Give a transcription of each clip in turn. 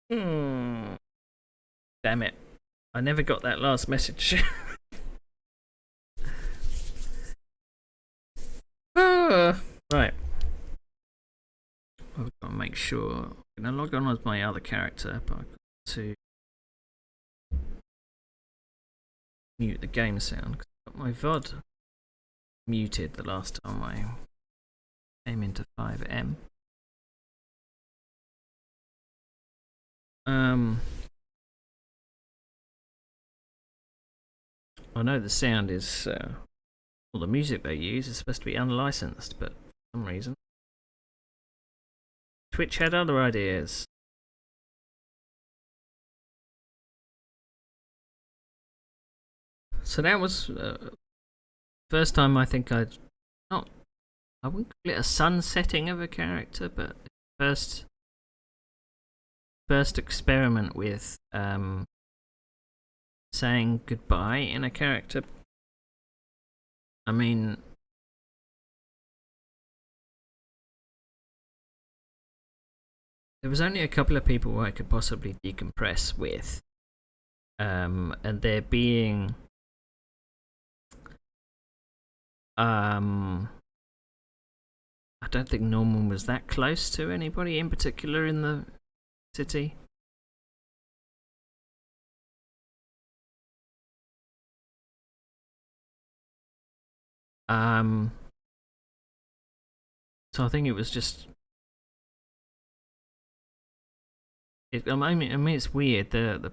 Hmm. Damn it. I never got that last message. Right. I've got to make sure. I'm going to log on as my other character, but I've got to mute the game sound. I've got my VOD muted the last time I came into 5M. I know the sound is, well, the music they use is supposed to be unlicensed, but for some reason Twitch had other ideas. So that was first time I think I wouldn't call it a sunsetting of a character, but first experiment with saying goodbye in a character. I mean, there was only a couple of people I could possibly decompress with, and there being I don't think Norman was that close to anybody in particular in the city. So I think it was just. I mean, it's weird. The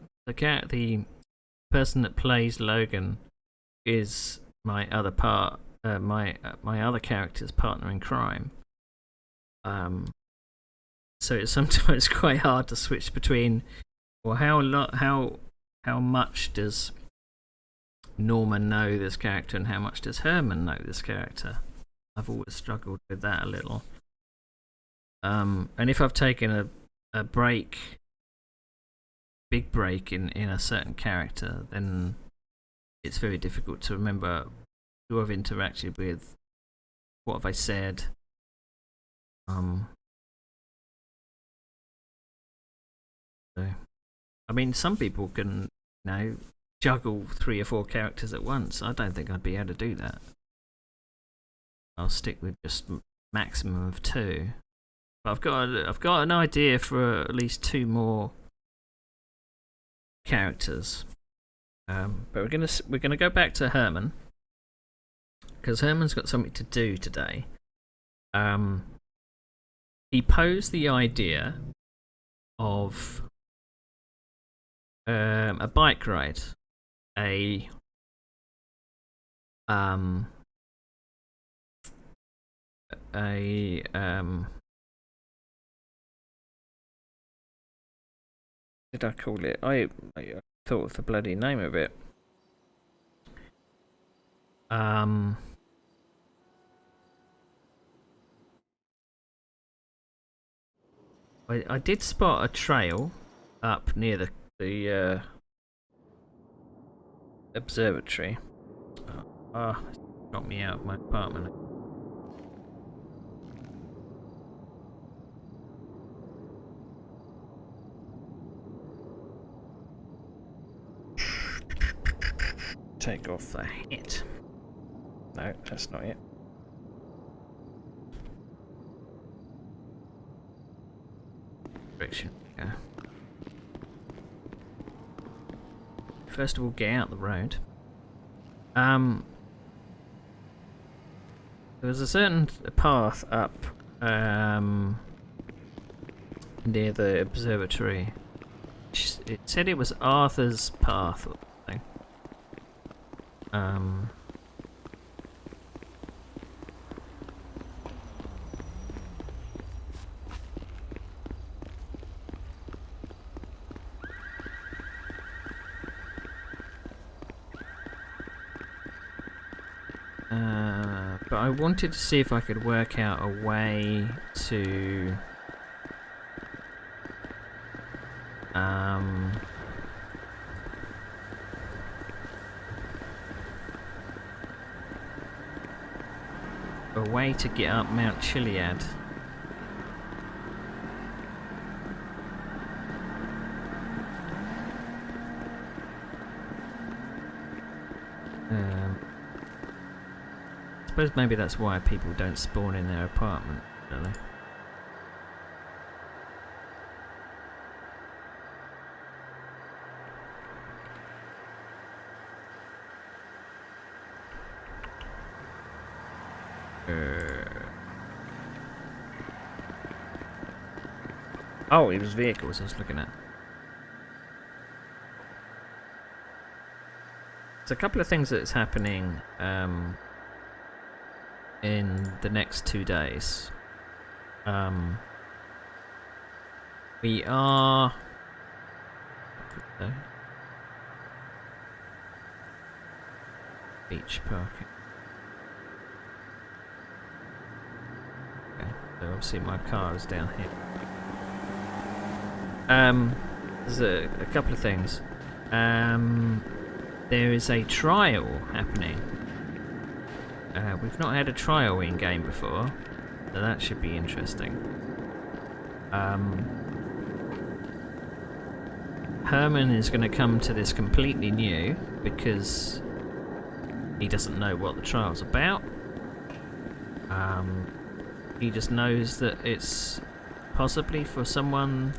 person that plays Logan is my other part, my other character's partner in crime. So it's sometimes quite hard to switch between, well, how much does Norman know this character and how much does Herman know this character? I've always struggled with that a little. And if I've taken a break, big break in a certain character, then it's very difficult to remember who I've interacted with, what have I said. So, I mean, some people can, juggle 3 or 4 characters at once. I don't think I'd be able to do that. I'll stick with just maximum of 2. But I've got an idea for at least 2 more characters. But we're gonna go back to Herman, because Herman's got something to do today. He posed the idea of a bike ride, a did I call it? I thought of the bloody name of it. I did spot a trail up near the observatory. It's got me out of my apartment. Take off the hat. No, that's not it. Direction. Yeah. First of all, get out the road. There was a certain path up near the observatory. It said it was Arthur's path or something. But I wanted to see if I could work out a way to get up Mount Chiliad. suppose maybe that's why people don't spawn in their apartment, don't they? Oh, it was vehicles I was looking at. There's a couple of things that's happening in the next 2 days. We are... beach parking. Okay, so obviously my car is down here. There's a couple of things. There is a trial happening. We've not had a trial in game before, so that should be interesting. Herman is going to come to this completely new because he doesn't know what the trial's about. He just knows that it's possibly for someone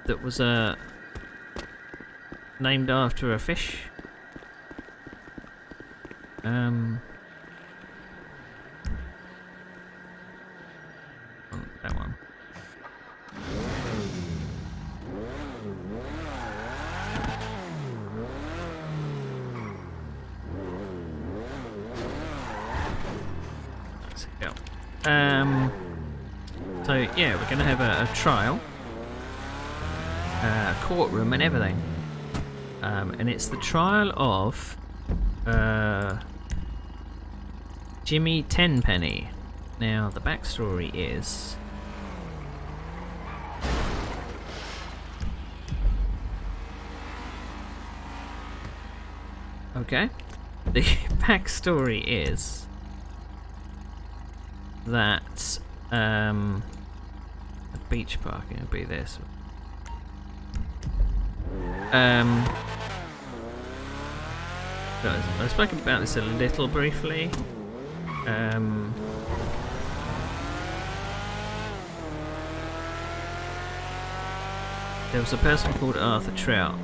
that was named after a fish. That one. Let's go. So yeah, we're going to have a trial, a courtroom and everything, and it's the trial of Jimmy Tenpenny. Now the backstory is okay. The backstory is that the beach parking will be this. So I spoke about this a little briefly. There was a person called Arthur Trout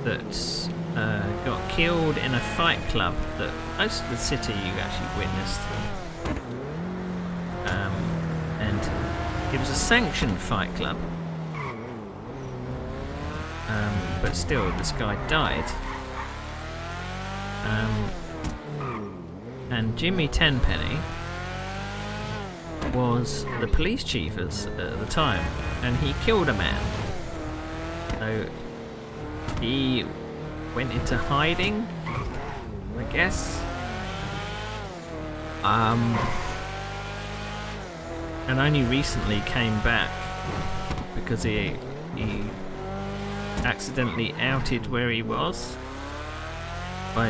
that got killed in a fight club that most of the city you actually witnessed. And it was a sanctioned fight club. But still, this guy died. And Jimmy Tenpenny was the police chief at the time, and he killed a man. So he went into hiding, I guess. And only recently came back because he accidentally outed where he was by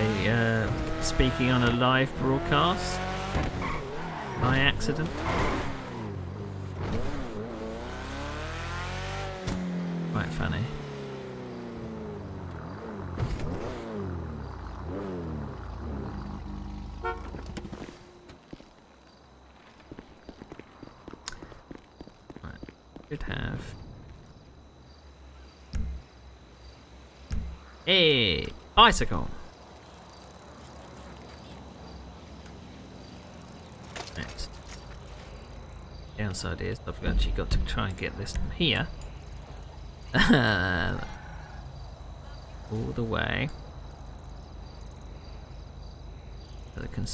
speaking on a live broadcast by accident. Quite funny. Right. Should have a bicycle. Next. Downside is I've actually got to try and get this from here all the way so I can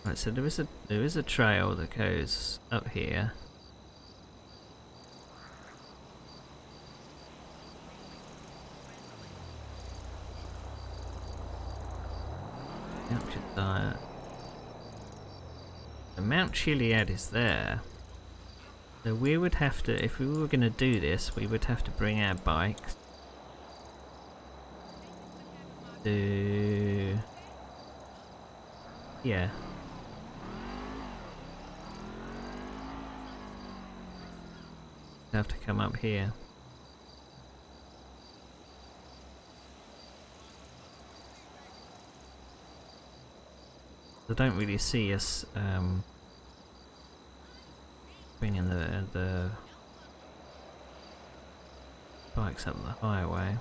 right, so there is a trail that goes up here. The Mount Chiliad is there. So we would have to, if we were going to do this, we would have to bring our bikes to... yeah. Have to come up here. I don't really see us bringing the bikes up the highway.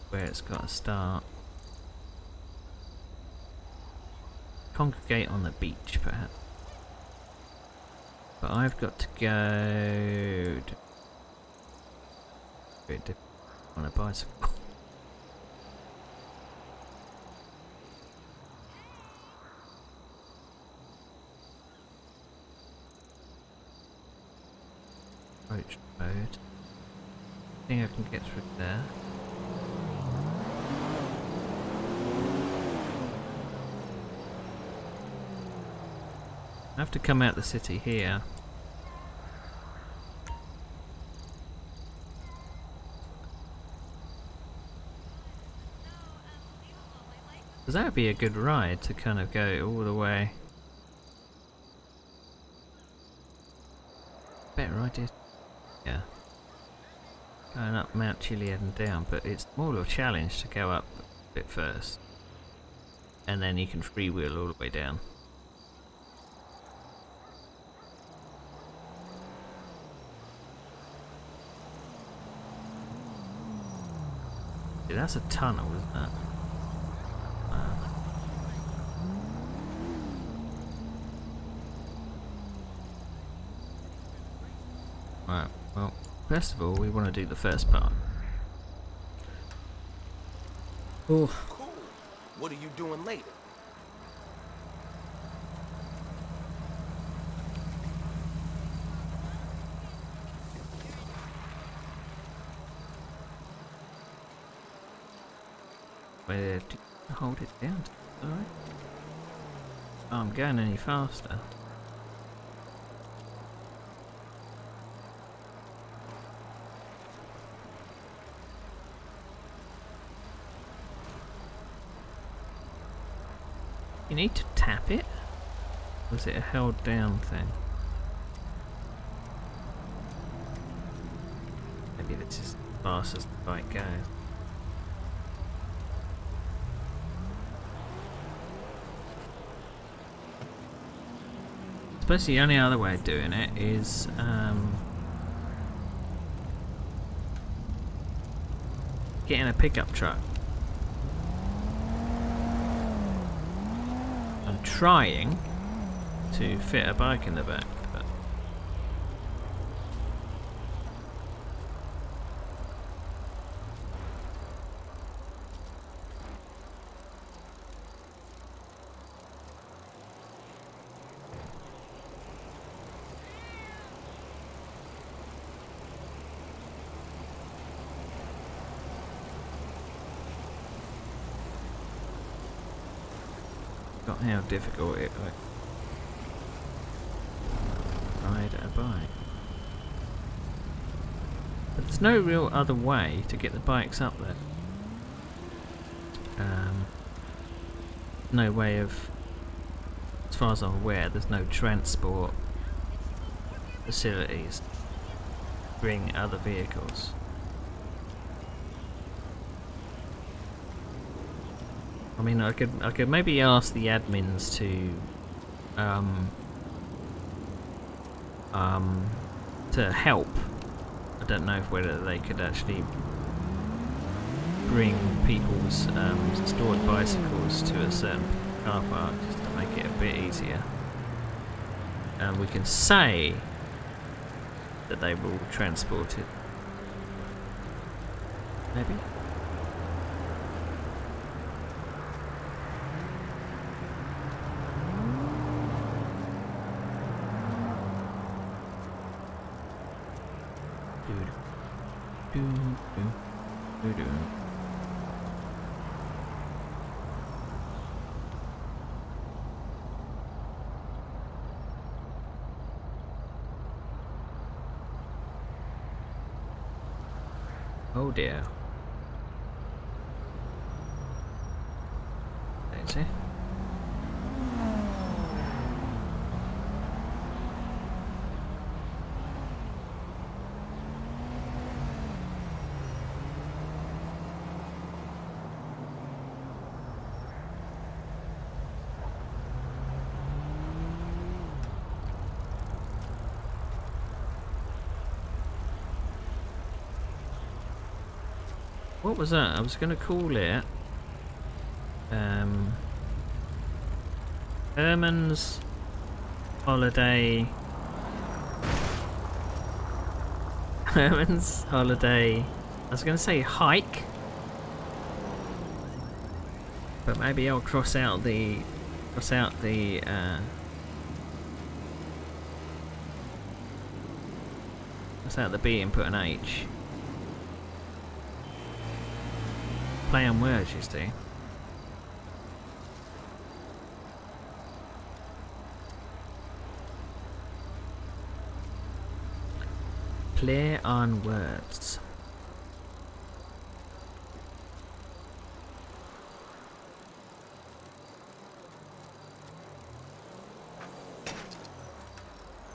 Where it's got to start. Congregate on the beach, perhaps. But I've got to go on a bicycle. Approach road. I think I can get through there. I have to come out the city here. Because that would be a good ride to kind of go all the way. Better idea. Yeah. Going up Mount Chiliad and down, but it's more of a challenge to go up a bit first. And then you can freewheel all the way down. That's a tunnel, isn't it? Right, well, first of all, we want to do the first part. Oh. Cool. What are you doing later? Where do you hold it down? Alright. Oh, I'm going any faster. You need to tap it? Or is it a held down thing? Maybe that's as fast as the bike goes. I suppose the only other way of doing it is getting a pickup truck and trying to fit a bike in the back, but got how difficult it was. Ride a bike. But there's no real other way to get the bikes up there. No way of, as far as I'm aware, there's no transport facilities to bring other vehicles. I mean, I could maybe ask the admins to help. I don't know whether they could actually bring people's stored bicycles to a certain car park just to make it a bit easier. And we can say that they will transport it. Maybe. Oh dear. Daisy. What was that? I was going to call it Herman's holiday. Herman's holiday. I was going to say hike, but maybe I'll cross out the cross out the B and put an H. Play on words, you see. Play on words.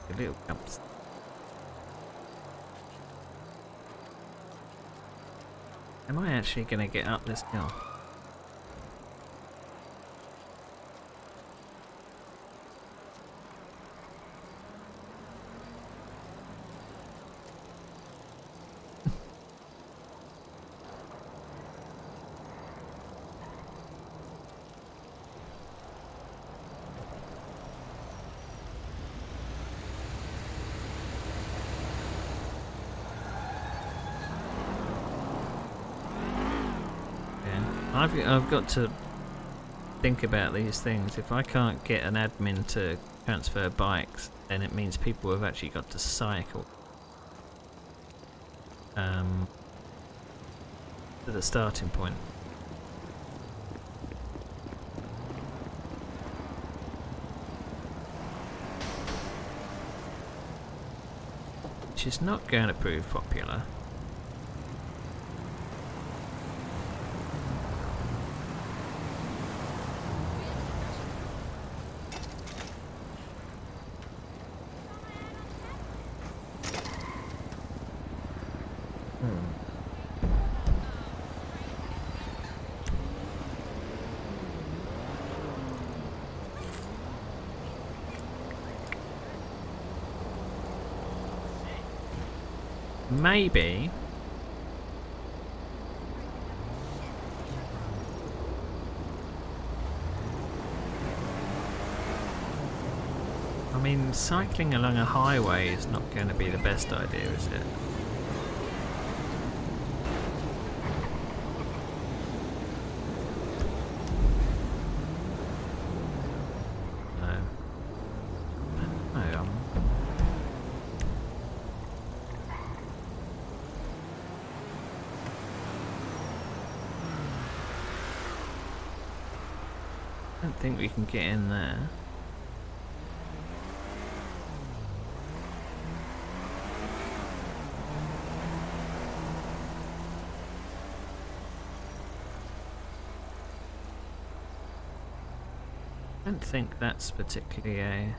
A little cups. Am I actually going to get up this hill? I've got to think about these things. If I can't get an admin to transfer bikes, then it means people have actually got to cycle to the starting point. Which is not going to prove popular. Maybe I mean, cycling along a highway is not going to be the best idea, is it? I don't think we can get in there. I don't think that's particularly a...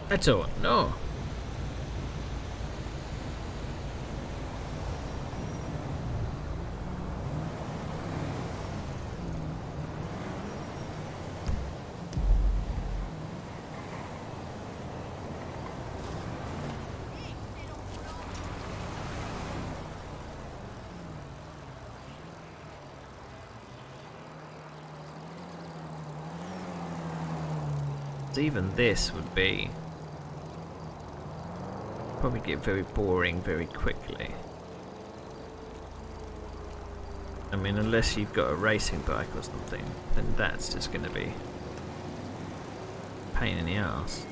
That's all. No. Even this would be probably get very boring very quickly. I mean, unless you've got a racing bike or something, then that's just going to be a pain in the arse.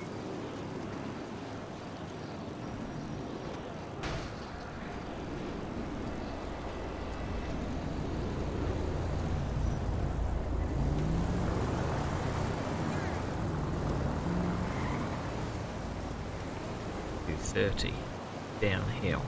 30 downhill.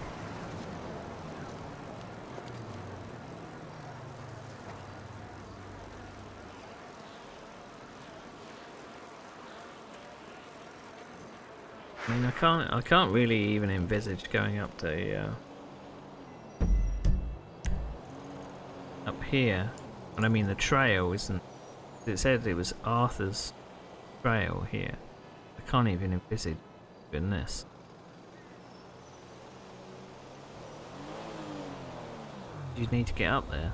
I mean, I can't really even envisage going up the up here. And I mean, the trail isn't. It said it was Arthur's trail here. I can't even envisage doing this. You need to get up there.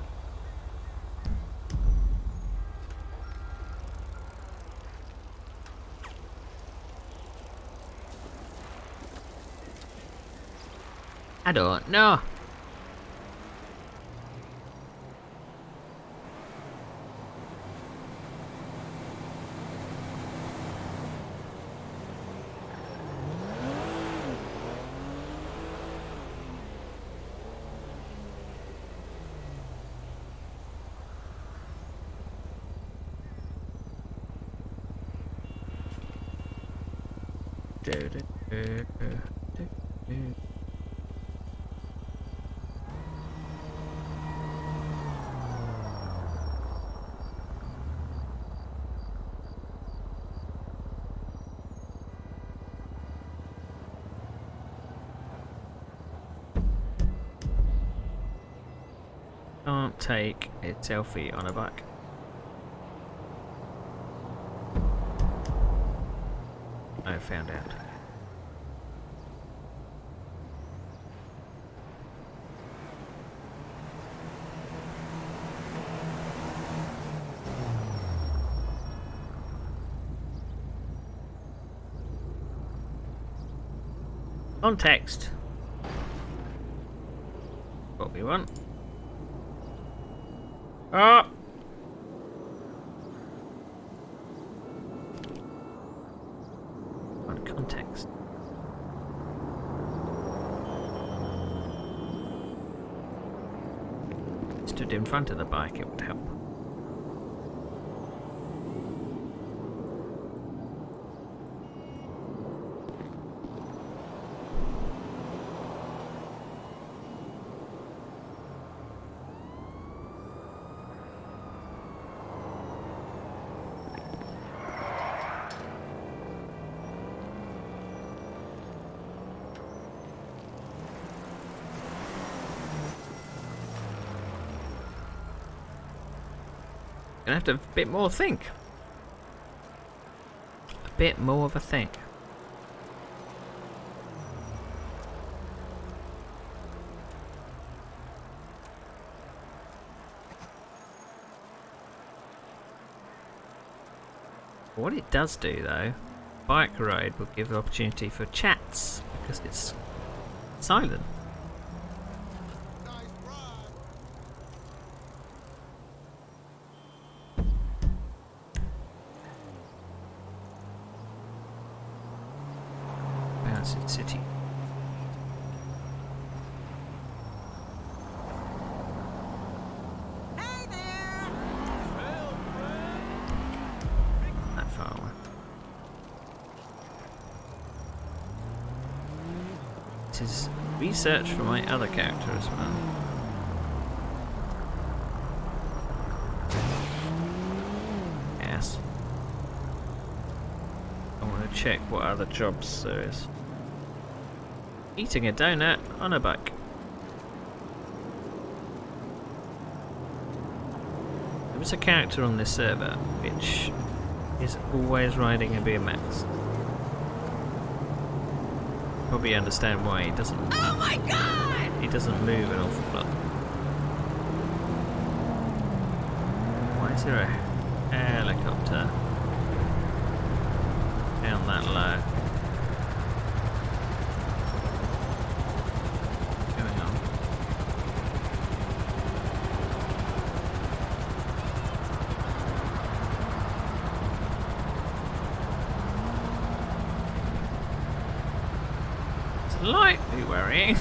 I don't know. Can't take a selfie on a bike. I found out. Context. What we want. Ah! On context. Stood in front of the bike, it would help. Gonna have to have a bit more think. A bit more of a think. What it does do though, bike ride will give the opportunity for chats because it's silent. City. Hey there! That far away. This is research for my other character as well. Yes. I want to check what other jobs there is. Eating a donut on a bike. There was a character on this server which is always riding a BMX. Probably understand why he doesn't. Oh my god! He doesn't move an awful lot. Why is there a helicopter down that low? Slightly worrying.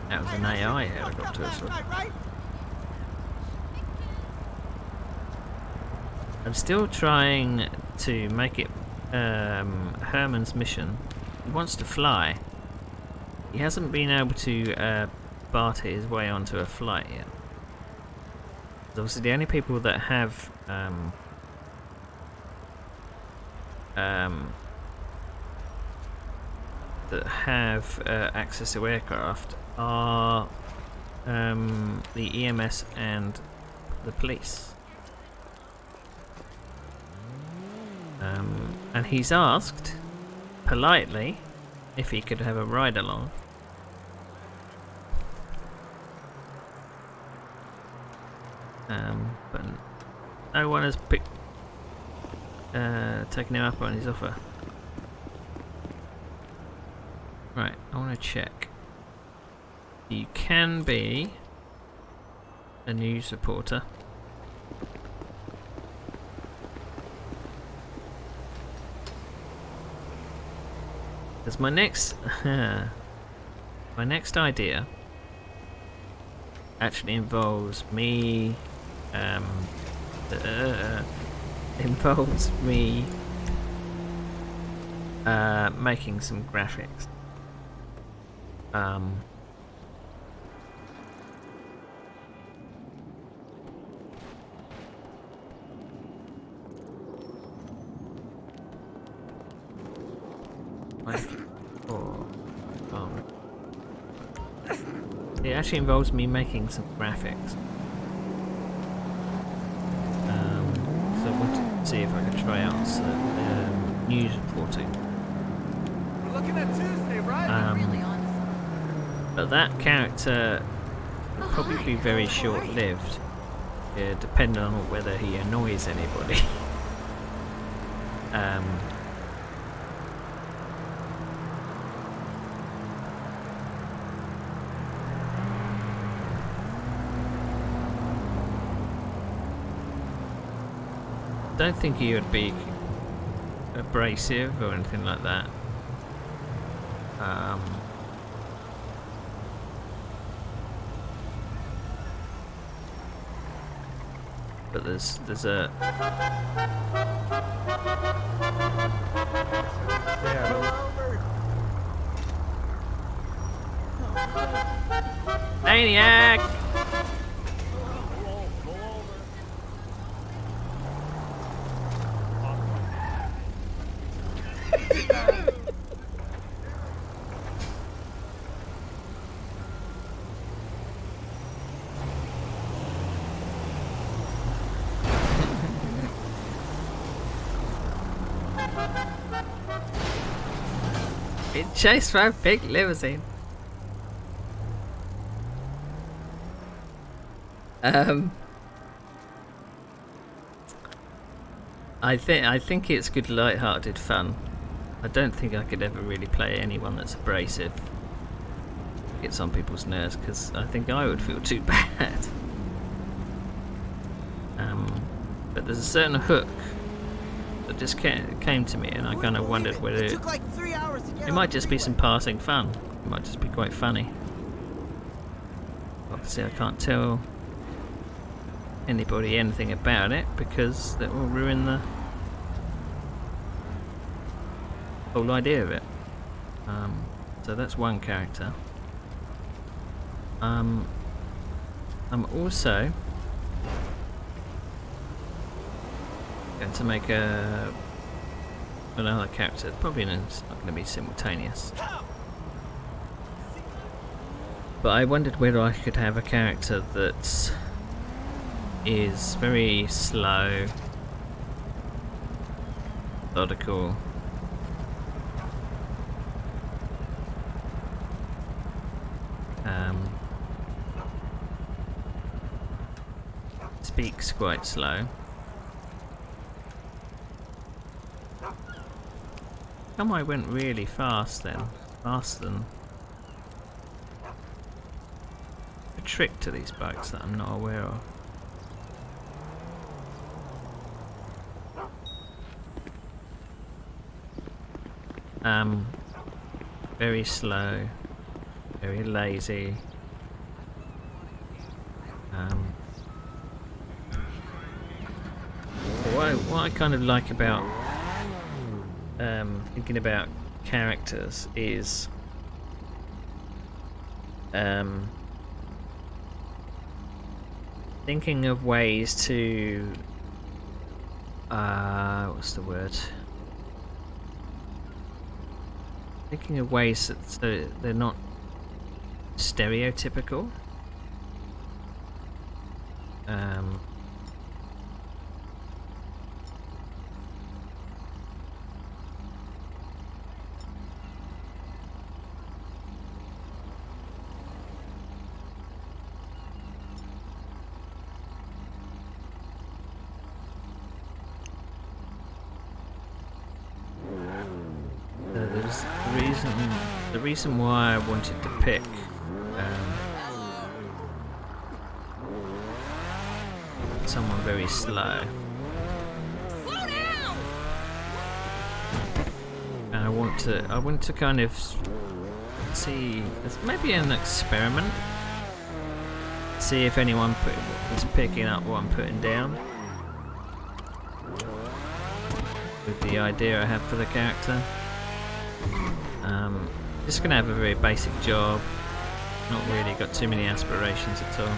That was an AI helicopter as well. Right? I'm still trying to make it Herman's mission. He wants to fly. He hasn't been able to barter his way onto a flight yet. Obviously, the only people that have access to aircraft are the EMS and the police. And he's asked politely if he could have a ride along. But no one has taken him up on his offer. Right, I want to check. You can be a news reporter. Because my next idea actually involves me making some graphics. It actually involves me making some graphics. So I wanted to see if I could try out some news reporting. We're looking at Tuesday, right? Really honest. But that character will probably be very short-lived, depending on whether he annoys anybody. Don't think he would be abrasive or anything like that. But there's a maniac. Been chased by a big limousine. I think it's good light-hearted fun. I don't think I could ever really play anyone that's abrasive. Gets on people's nerves, because I think I would feel too bad. But there's a certain hook that just came to me, and I kind of wondered whether It took like 3 hours to get it might just be some passing fun. It might just be quite funny. Obviously, I can't tell anybody anything about it because that will ruin the whole idea of it. So that's one character. I'm also going to make another character. Probably it's not going to be simultaneous. But I wondered whether I could have a character that is very slow, methodical, speaks quite slow. Come, I went really fast then, faster than a trick to these bikes that I'm not aware of. Very slow, very lazy. what I kind of like about thinking about characters is thinking of ways to what's the word? Thinking of ways that so they're not stereotypical. There's the reason why I wanted to pick someone very slow. Slow down! And I want to kind of see, it's maybe an experiment. See if anyone is picking up what I'm putting down. With the idea I have for the character. Just gonna have a very basic job. Not really got too many aspirations at all.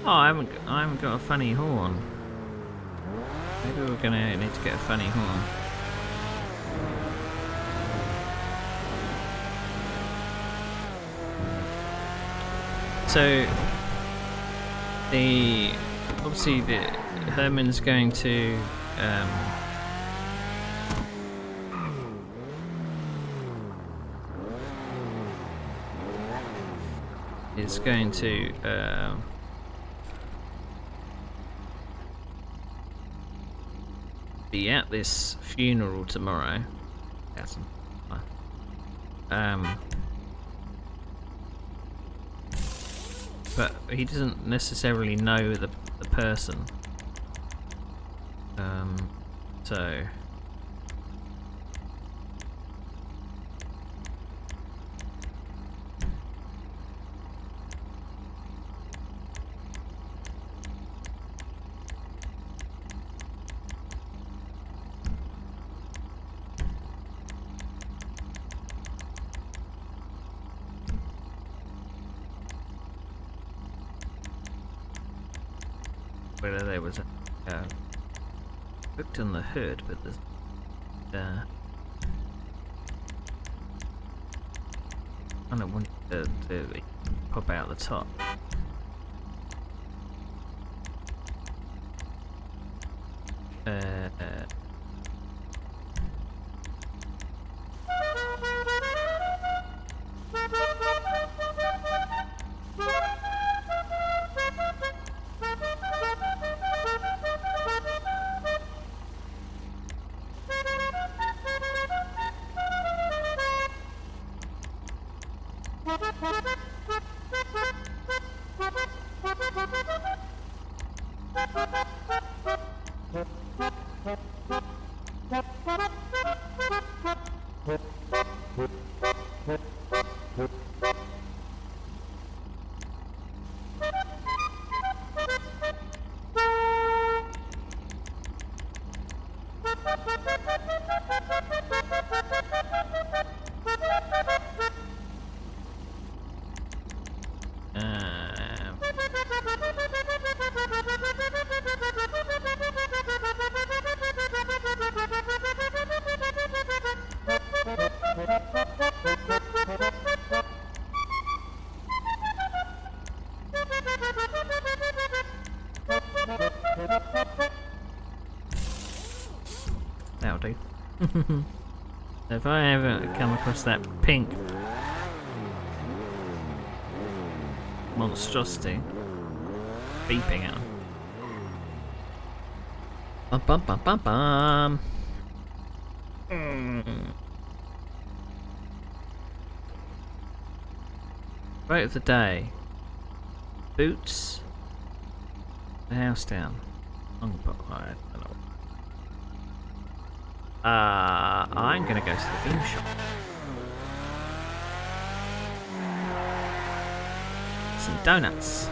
Oh, I haven't got a funny horn. Maybe we're gonna need to get a funny horn. So obviously Herman's going to be at this funeral tomorrow. That's but he doesn't necessarily know the person. So whether there was a booked on the hood, but there's I don't want to pop out the top. That'll do. If I ever come across that pink monstrosity beeping at him. Bum bum bum bum bum. Quote of the day. Boots. The house down. I don't know. I'm gonna go to the bean shop. Some donuts.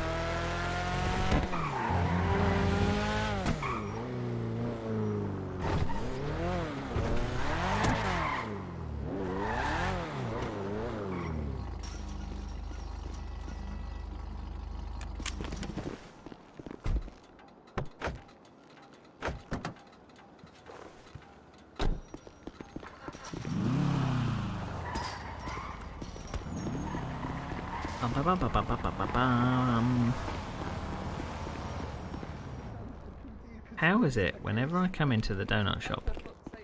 How is it whenever I come into the donut shop?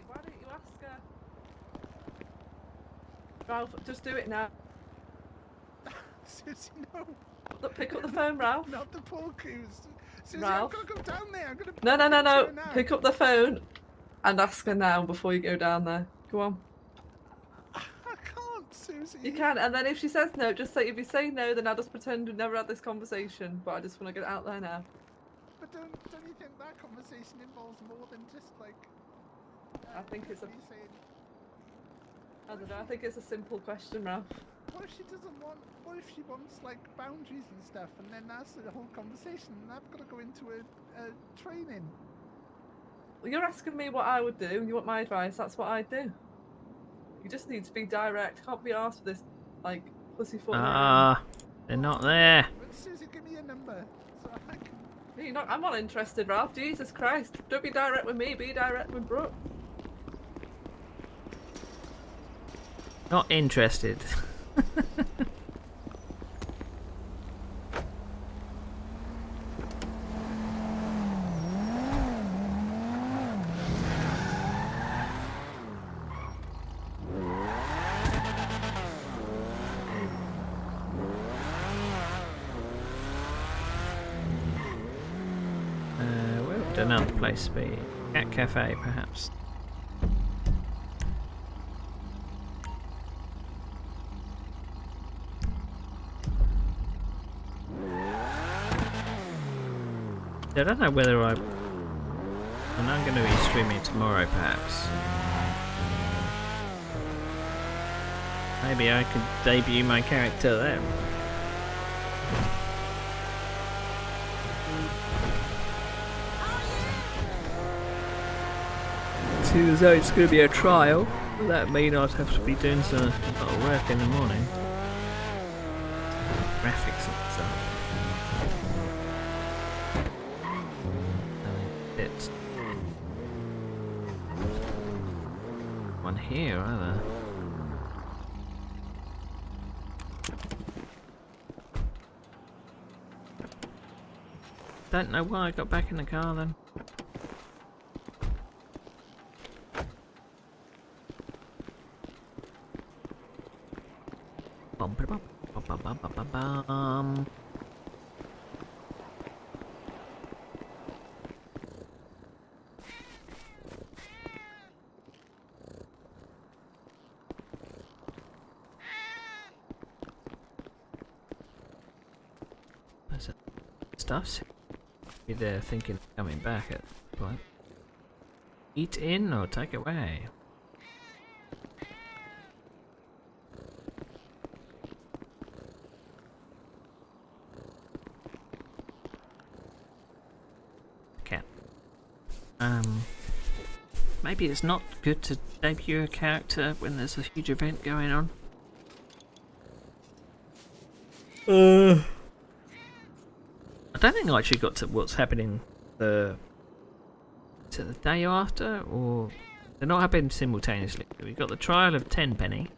Why don't you ask her? Ralph, just do it now. Susie, no. Look, pick up the phone, Ralph. Not the poor goose. Susie, Ralph. I'm gonna go down there. I'm gonna. No. Pick up the phone and ask her now before you go down there. Go on. I can't, Susie. You can, and then if she says no, just say, if you say no, then I'll just pretend we've never had this conversation, but I just want to get it out there now. But don't you think that conversation involves more than just like? I think it's a. me saying, I don't know, I think it's a simple question, Ralph. what if she doesn't want? What if she wants like boundaries and stuff, and then that's the whole conversation, and I've got to go into a training. Well, you're asking me what I would do, you want my advice, that's what I'd do. You just need to be direct, can't be asked for this, like, pussyfoot. They're not there. But Susie, give me a number so I can. I'm not interested, Ralph. Jesus Christ. Don't be direct with me, be direct with Brooke. Not interested. Where would another place be? Cat Cafe, perhaps. I don't know whether I'm going to be streaming tomorrow, perhaps. Maybe I could debut my character then. Seeing as though it's going to be a trial, does that mean I'd have to be doing some lot of work in the morning? Graphics and stuff. It's one here, either. Don't know why I got back in the car then. Bum, ba, bum, bum, bum, bum, bum, bum, bum. There's a stuff's be there thinking of coming back at the point. Eat in or take away? Cat. Maybe it's not good to debut a character when there's a huge event going on. I don't think I actually got to what's happening is it the day after, or they're not happening simultaneously. We've got the trial of Tenpenny.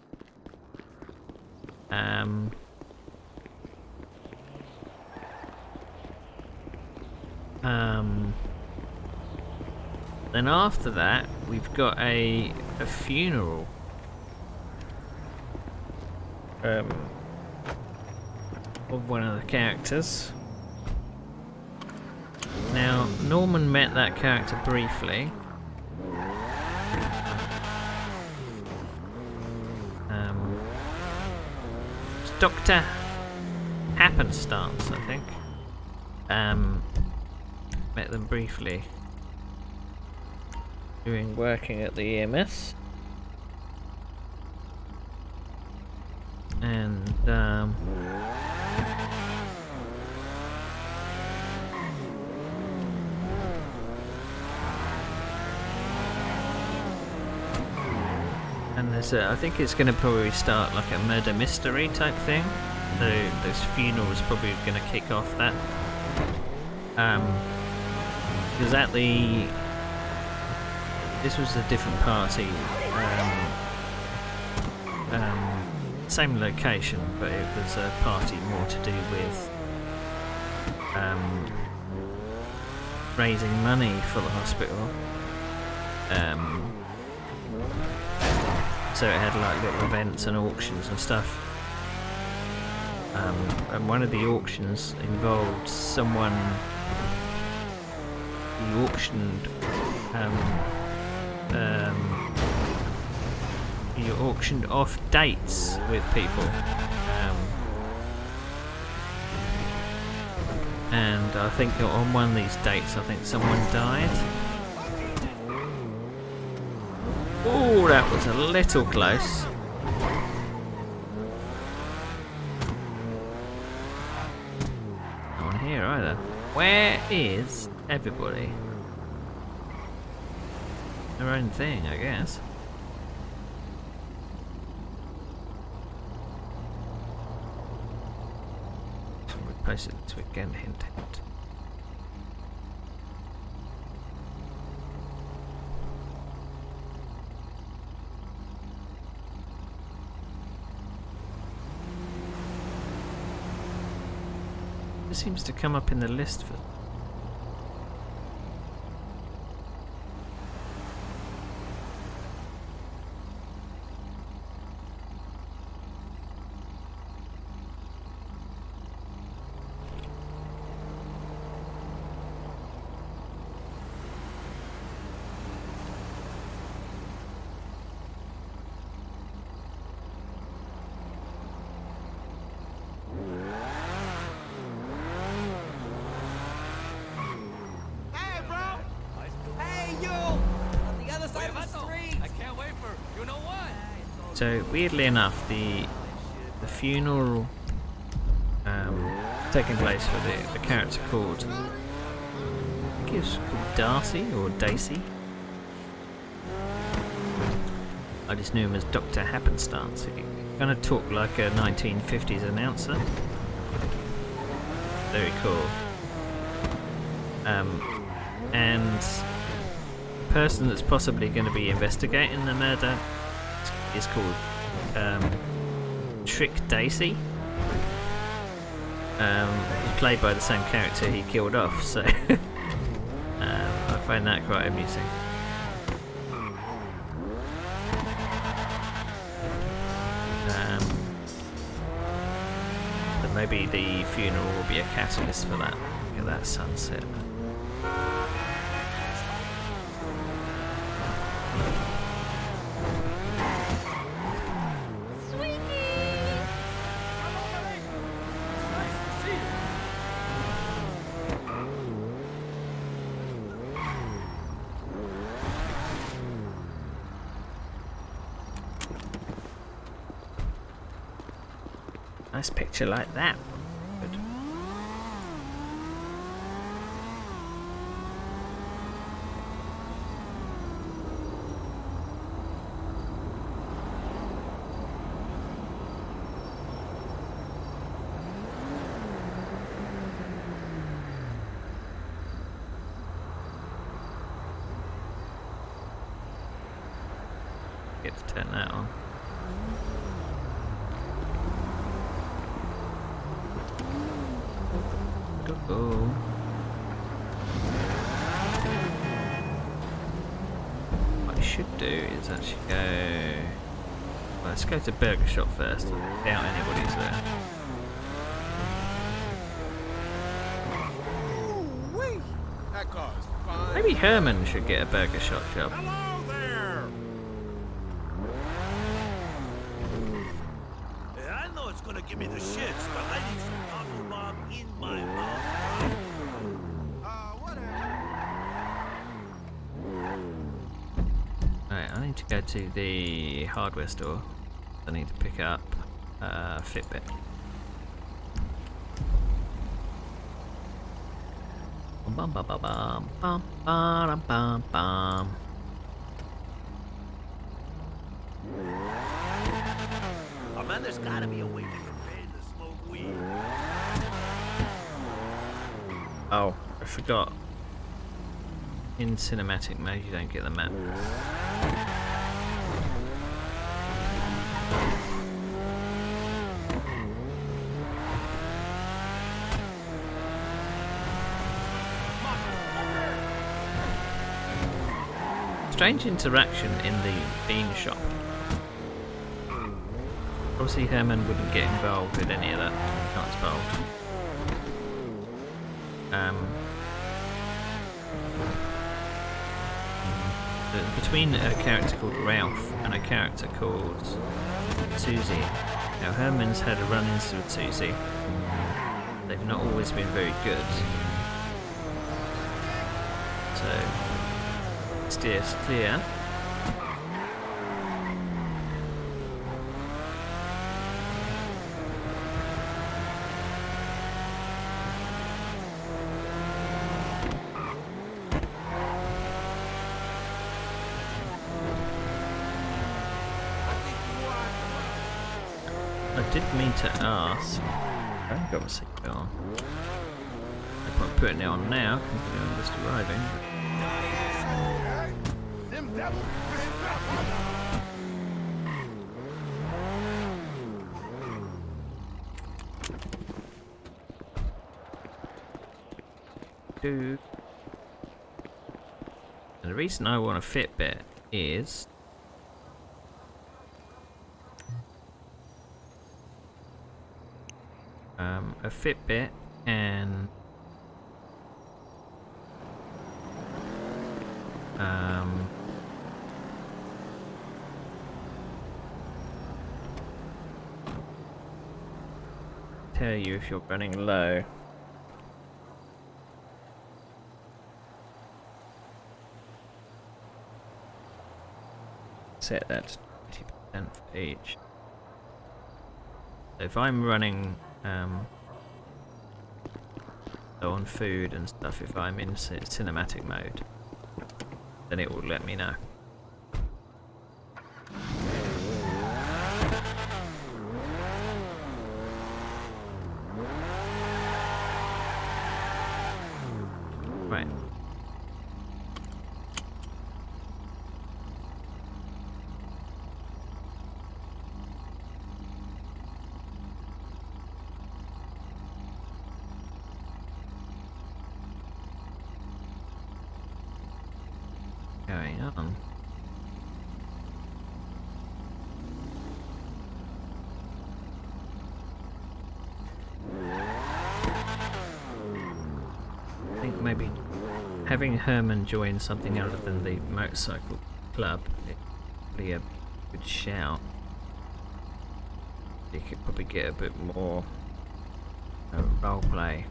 Then after that, we've got a funeral. Of one of the characters. Now, Norman met that character briefly. Dr. Happenstance, I think. Met them briefly during working at the EMS. And there's I think it's going to probably start like a murder mystery type thing. So this funeral is probably going to kick off that. Because at this was a different party. Same location, but it was a party more to do with raising money for the hospital. So it had like little events and auctions and stuff. And one of the auctions involved someone who auctioned you auctioned off dates with people, and I think on one of these dates, I think someone died. Oh, that was a little close. Not on here either. Where is everybody? Their own thing, I guess. Replace it to again, hint, hint. It seems to come up in the list for. So weirdly enough, the funeral taking place for the character called, I think it was called Darcy or Daisy. I just knew him as Dr. Happenstance. He kind of talked like a 1950s announcer. Very cool. And the person that's possibly going to be investigating the murder is called Trick Daisy. He's played by the same character he killed off, so I find that quite amusing. But maybe the funeral will be a catalyst for that. Look at that sunset. Nice picture like that. Good. Get to turn that on. Oh. What I should do is actually go. Well, let's go to Burger Shop first. I doubt anybody's there. That car's fine. Maybe Herman should get a Burger Shop job. Hello there. Yeah, I know it's gonna give me the Go to the hardware store. I need to pick up Fitbit. Bum bum bum bum bum bum bum bum. Oh man, there's gotta be a way to get paid to smoke weed. Oh, I forgot. In cinematic mode, you don't get the map. Strange interaction in the bean shop. Obviously Herman wouldn't get involved with any of that. Not involved. Between a character called Ralph and a character called Susie. Now Herman's had a run-ins with Susie. They've not always been very good. So steers clear. I did mean to ask. I haven't got my seatbelt on. No point putting it on now, considering I'm just arriving. Them devils. And the reason I want a Fitbit is a Fitbit and tell you if you're running low. Set that to 20% for each. So if I'm running low on food and stuff, if I'm in cinematic mode, then it will let me know. Right. Going on. I think maybe having Herman join something other than the motorcycle club would be a good shout. You could probably get a bit more roleplay.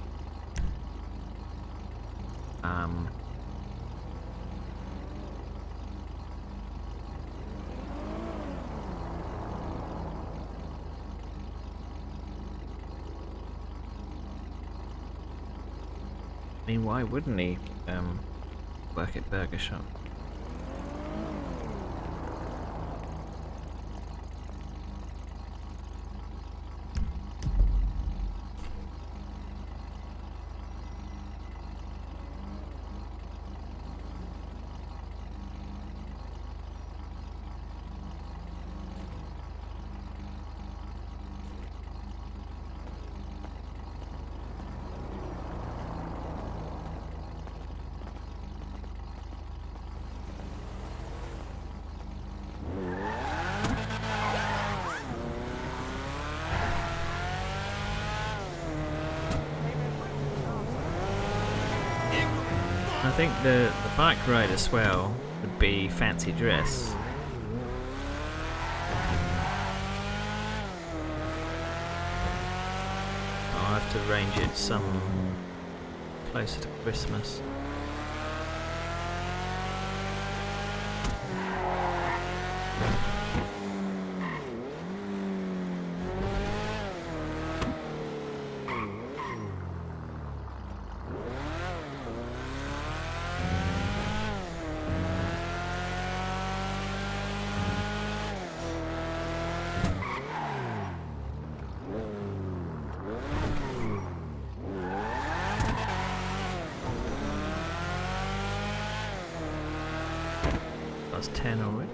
I mean, why wouldn't he work at Burger Shop? I think the bike ride as well would be fancy dress. I'll have to arrange it some closer to Christmas. past 10 already.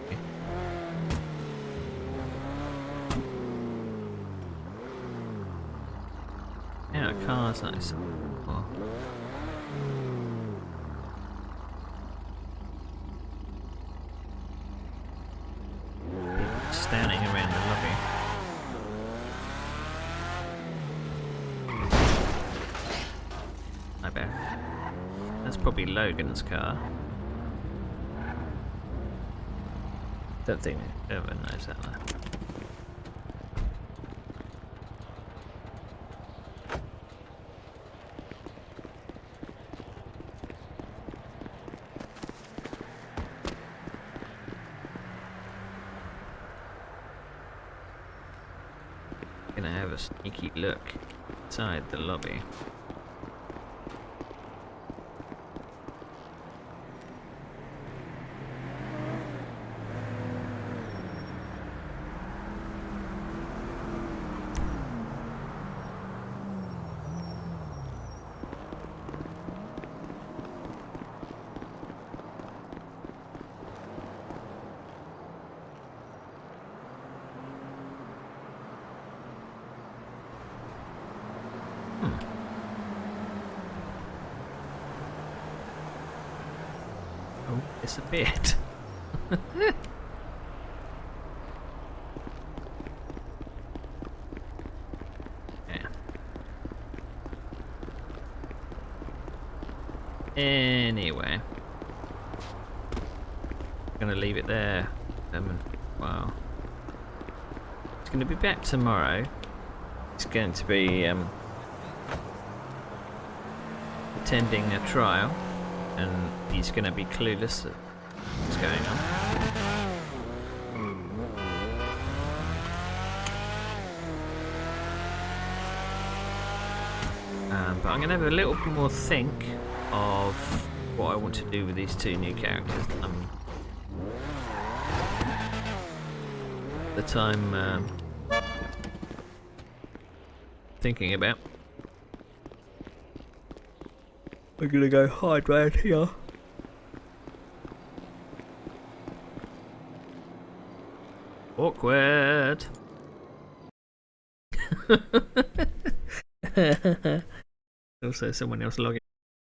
Yeah, cars nice. Oh. People standing around the lobby. I bet. That's probably Logan's car. Don't think everyone knows that one. Gonna have a sneaky look inside the lobby. Oh, disappeared. Yeah. Anyway, gonna leave it there. Wow. It's gonna be back tomorrow. It's going to be attending a trial, and he's going to be clueless at what's going on. But I'm going to have a little bit more think of what I want to do with these two new characters that I'm thinking about. I'm gonna go hide right here. Awkward. Also, someone else logging.